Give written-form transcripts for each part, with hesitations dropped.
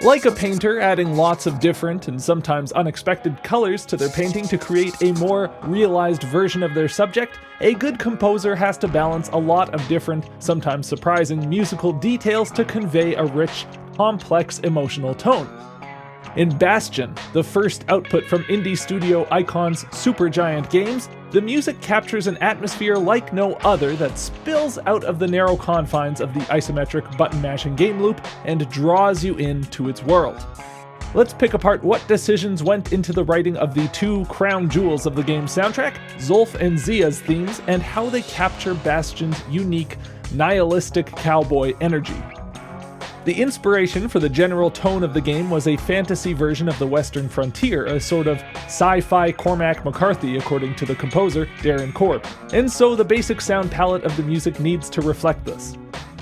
Like a painter adding lots of different and sometimes unexpected colors to their painting to create a more realized version of their subject, a good composer has to balance a lot of different, sometimes surprising musical details to convey a rich, complex emotional tone. In Bastion, the first output from indie studio Icon's Supergiant Games, the music captures an atmosphere like no other that spills out of the narrow confines of the isometric button-mashing game loop and draws you into its world. Let's pick apart what decisions went into the writing of the two crown jewels of the game's soundtrack, Zulf and Zia's themes, and how they capture Bastion's unique, nihilistic cowboy energy. The inspiration for the general tone of the game was a fantasy version of the Western frontier, a sort of sci-fi Cormac McCarthy according to the composer, Darren Korb, and so the basic sound palette of the music needs to reflect this.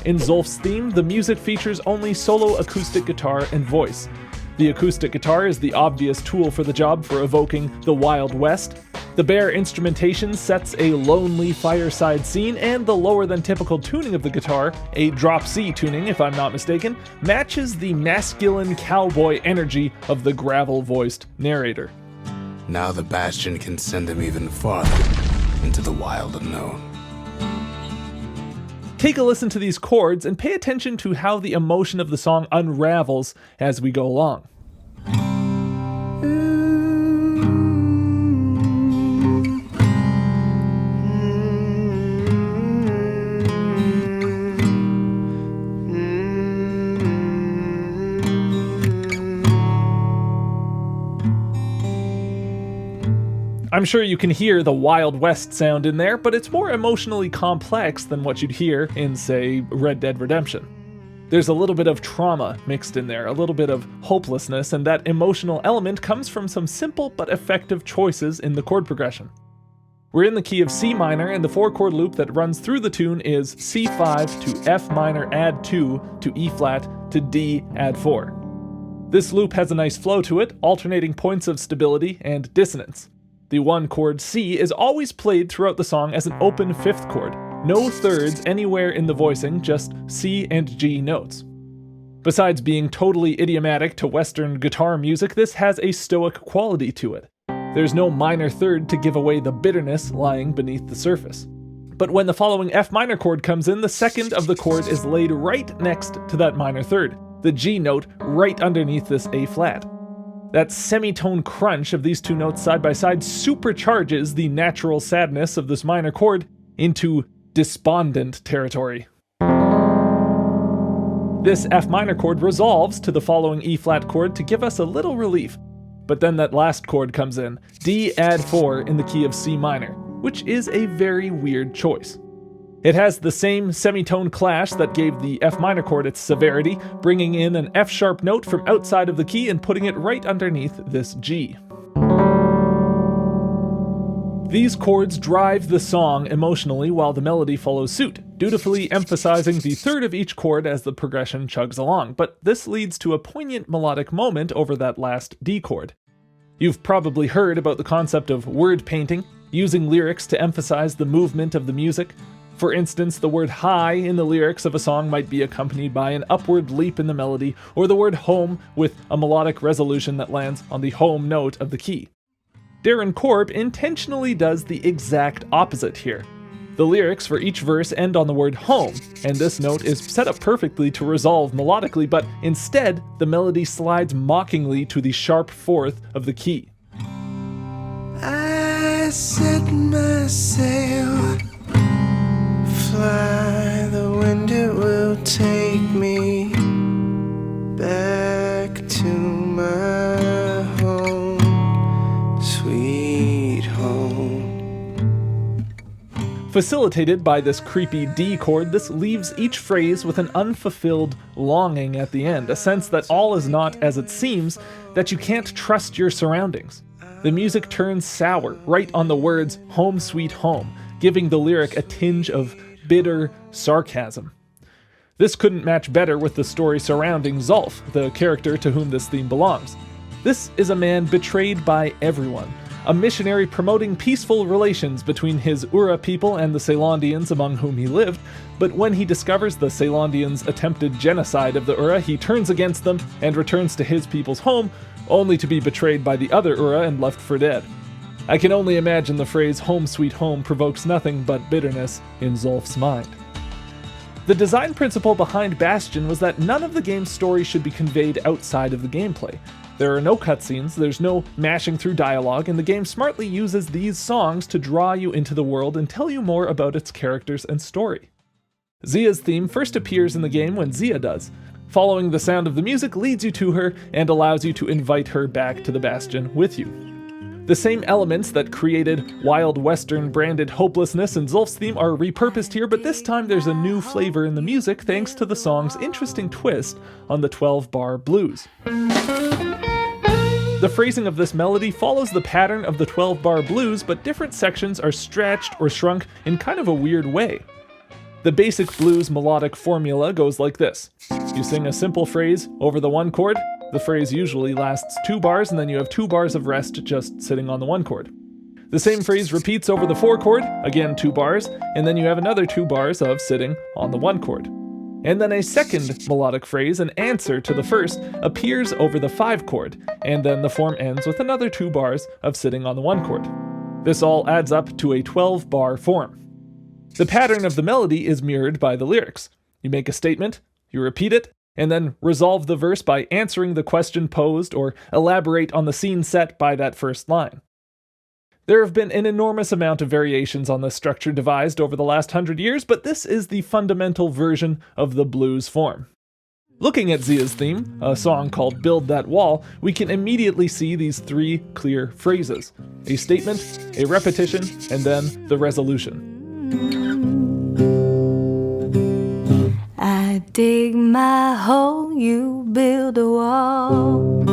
In Zulf's theme, the music features only solo acoustic guitar and voice. The acoustic guitar is the obvious tool for the job for evoking the Wild West. The bare instrumentation sets a lonely fireside scene, and the lower than typical tuning of the guitar, a drop C tuning if I'm not mistaken, matches the masculine cowboy energy of the gravel-voiced narrator. Now the Bastion can send him even farther into the wild unknown. Take a listen to these chords and pay attention to how the emotion of the song unravels as we go along. I'm sure you can hear the Wild West sound in there, but it's more emotionally complex than what you'd hear in, say, Red Dead Redemption. There's a little bit of trauma mixed in there, a little bit of hopelessness, and that emotional element comes from some simple but effective choices in the chord progression. We're in the key of C minor, and the 4-chord loop that runs through the tune is C5 to F minor add 2 to E flat to D add 4. This loop has a nice flow to it, alternating points of stability and dissonance. The 1 chord C is always played throughout the song as an open 5th chord. No thirds anywhere in the voicing, just C and G notes. Besides being totally idiomatic to Western guitar music, this has a stoic quality to it. There's no minor third to give away the bitterness lying beneath the surface. But when the following F minor chord comes in, the second of the chord is laid right next to that minor third, the G note right underneath this A flat. That semitone crunch of these two notes side by side supercharges the natural sadness of this minor chord into despondent territory. This F minor chord resolves to the following E flat chord to give us a little relief, but then that last chord comes in, D add 4 in the key of C minor, which is a very weird choice. It has the same semitone clash that gave the F minor chord its severity, bringing in an F sharp note from outside of the key and putting it right underneath this G. These chords drive the song emotionally while the melody follows suit, dutifully emphasizing the third of each chord as the progression chugs along, but this leads to a poignant melodic moment over that last D chord. You've probably heard about the concept of word painting, using lyrics to emphasize the movement of the music. For instance, the word high in the lyrics of a song might be accompanied by an upward leap in the melody, or the word home with a melodic resolution that lands on the home note of the key. Darren Korb intentionally does the exact opposite here. The lyrics for each verse end on the word home, and this note is set up perfectly to resolve melodically, but instead, the melody slides mockingly to the sharp fourth of the key. I set my sail, fly, the wind it will take me back to my home, sweet home. Facilitated by this creepy D chord, this leaves each phrase with an unfulfilled longing at the end, a sense that all is not as it seems, that you can't trust your surroundings. The music turns sour right on the words home sweet home, giving the lyric a tinge of bitter sarcasm. This couldn't match better with the story surrounding Zulf, the character to whom this theme belongs. This is a man betrayed by everyone, a missionary promoting peaceful relations between his Ura people and the Ceylondians among whom he lived, but when he discovers the Ceylondians' attempted genocide of the Ura, he turns against them and returns to his people's home, only to be betrayed by the other Ura and left for dead. I can only imagine the phrase "home sweet home" provokes nothing but bitterness in Zulf's mind. The design principle behind Bastion was that none of the game's story should be conveyed outside of the gameplay. There are no cutscenes, there's no mashing through dialogue, and the game smartly uses these songs to draw you into the world and tell you more about its characters and story. Zia's theme first appears in the game when Zia does. Following the sound of the music leads you to her and allows you to invite her back to the Bastion with you. The same elements that created Wild Western branded hopelessness in Zulf's theme are repurposed here, but this time there's a new flavor in the music thanks to the song's interesting twist on the 12-bar blues. The phrasing of this melody follows the pattern of the 12-bar blues, but different sections are stretched or shrunk in kind of a weird way. The basic blues melodic formula goes like this. You sing a simple phrase over the one chord. The phrase usually lasts 2 bars, and then you have 2 bars of rest just sitting on the one chord. The same phrase repeats over the 4 chord, again 2 bars, and then you have another 2 bars of sitting on the one chord. And then a second melodic phrase, an answer to the first, appears over the 5 chord, and then the form ends with another 2 bars of sitting on the one chord. This all adds up to a 12-bar form. The pattern of the melody is mirrored by the lyrics. You make a statement, you repeat it, and then resolve the verse by answering the question posed or elaborate on the scene set by that first line. There have been an enormous amount of variations on this structure devised over the last 100 years, but this is the fundamental version of the blues form. Looking at Zia's theme, a song called Build That Wall, we can immediately see these 3 clear phrases: a statement, a repetition, and then the resolution. I dig my hole, you build a wall.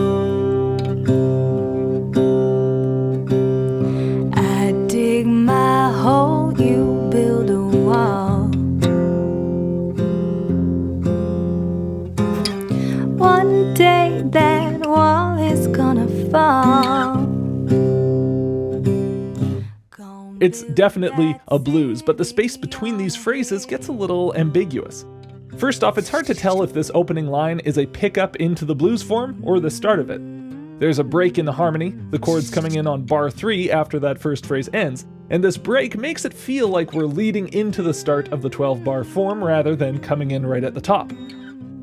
I dig my hole, you build a wall. One day that wall is gonna fall. It's definitely a blues, but the space between these phrases gets a little ambiguous. First off, it's hard to tell if this opening line is a pickup into the blues form or the start of it. There's a break in the harmony, the chords coming in on bar 3 after that first phrase ends, and this break makes it feel like we're leading into the start of the 12-bar form rather than coming in right at the top.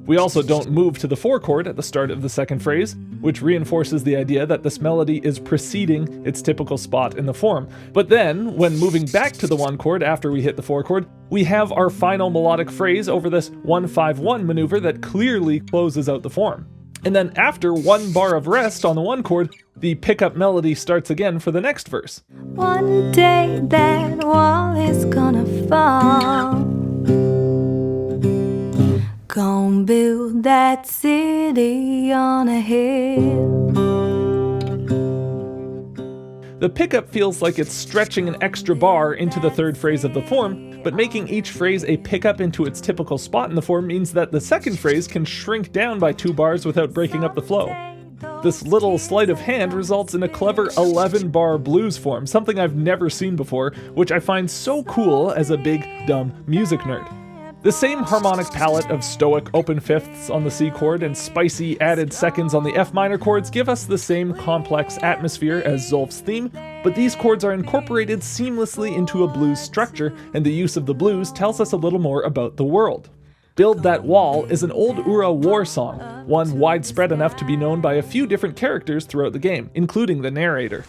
We also don't move to the 4 chord at the start of the second phrase, which reinforces the idea that this melody is preceding its typical spot in the form. But then, when moving back to the 1 chord after we hit the 4 chord, we have our final melodic phrase over this 1-5-1 maneuver that clearly closes out the form. And then after 1 bar of rest on the 1 chord, the pickup melody starts again for the next verse. One day that wall is gonna fall. Gonna build that city on a hill. The pickup feels like it's stretching an extra bar into the 3rd phrase of the form, but making each phrase a pickup into its typical spot in the form means that the second phrase can shrink down by 2 bars without breaking up the flow. This little sleight of hand results in a clever 11-bar blues form, something I've never seen before, which I find so cool as a big, dumb music nerd. The same harmonic palette of stoic open fifths on the C chord and spicy added seconds on the F minor chords give us the same complex atmosphere as Zulf's theme, but these chords are incorporated seamlessly into a blues structure, and the use of the blues tells us a little more about the world. Build That Wall is an old Ura war song, one widespread enough to be known by a few different characters throughout the game, including the narrator.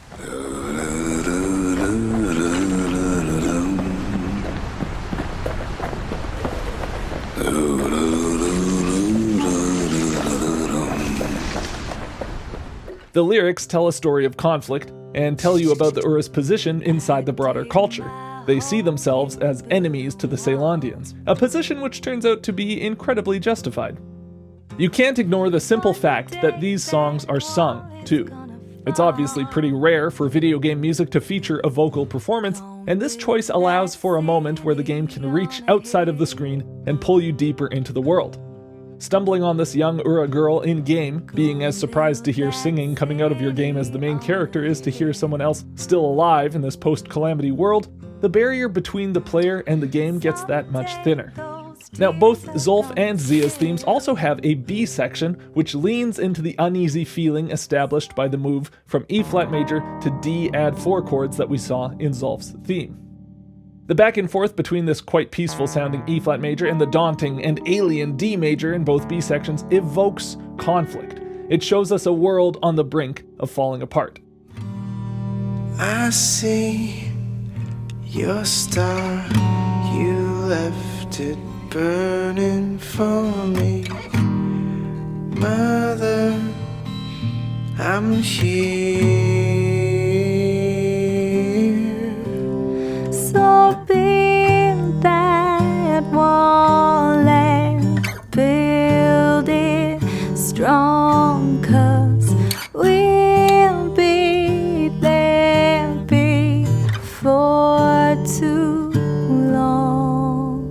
The lyrics tell a story of conflict and tell you about the Ura's position inside the broader culture. They see themselves as enemies to the Ceylondians, a position which turns out to be incredibly justified. You can't ignore the simple fact that these songs are sung, too. It's obviously pretty rare for video game music to feature a vocal performance, and this choice allows for a moment where the game can reach outside of the screen and pull you deeper into the world. Stumbling on this young Ura girl in-game, being as surprised to hear singing coming out of your game as the main character is to hear someone else still alive in this post-calamity world, the barrier between the player and the game gets that much thinner. Now, both Zulf and Zia's themes also have a B section, which leans into the uneasy feeling established by the move from E flat major to D add 4 chords that we saw in Zulf's theme. The back and forth between this quite peaceful sounding E flat major and the daunting and alien D major in both B sections evokes conflict. It shows us a world on the brink of falling apart. I see your star, you left it burning for me. Mother, I'm here. So build that wall and build it strong, 'cause we'll be there before too long.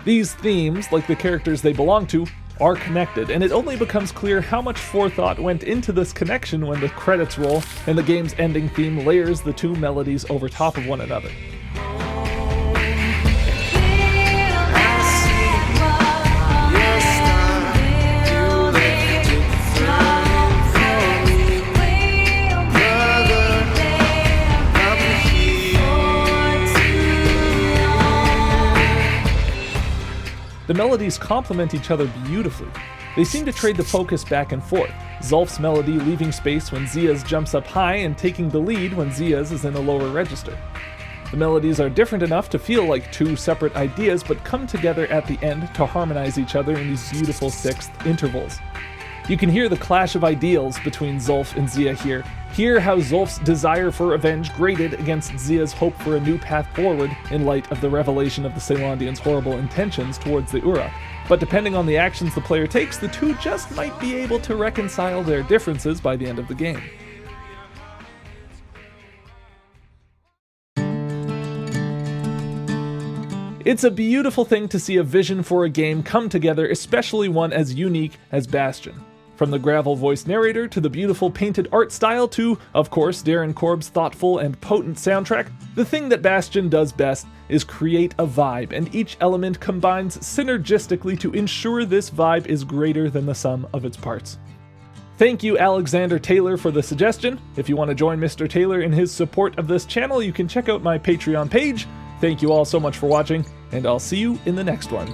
These themes, like the characters they belong to, are connected, and it only becomes clear how much forethought went into this connection when the credits roll and the game's ending theme layers the two melodies over top of one another. The melodies complement each other beautifully. They seem to trade the focus back and forth, Zulf's melody leaving space when Zia's jumps up high and taking the lead when Zia's is in a lower register. The melodies are different enough to feel like two separate ideas, but come together at the end to harmonize each other in these beautiful sixth intervals. You can hear the clash of ideals between Zulf and Zia here. Hear how Zulf's desire for revenge grated against Zia's hope for a new path forward in light of the revelation of the Ceylandians' horrible intentions towards the Ura. But depending on the actions the player takes, the two just might be able to reconcile their differences by the end of the game. It's a beautiful thing to see a vision for a game come together, especially one as unique as Bastion. From the gravel-voiced narrator to the beautiful painted art style to, of course, Darren Korb's thoughtful and potent soundtrack, the thing that Bastion does best is create a vibe, and each element combines synergistically to ensure this vibe is greater than the sum of its parts. Thank you, Alexander Taylor, for the suggestion. If you want to join Mr. Taylor in his support of this channel, you can check out my Patreon page. Thank you all so much for watching, and I'll see you in the next one.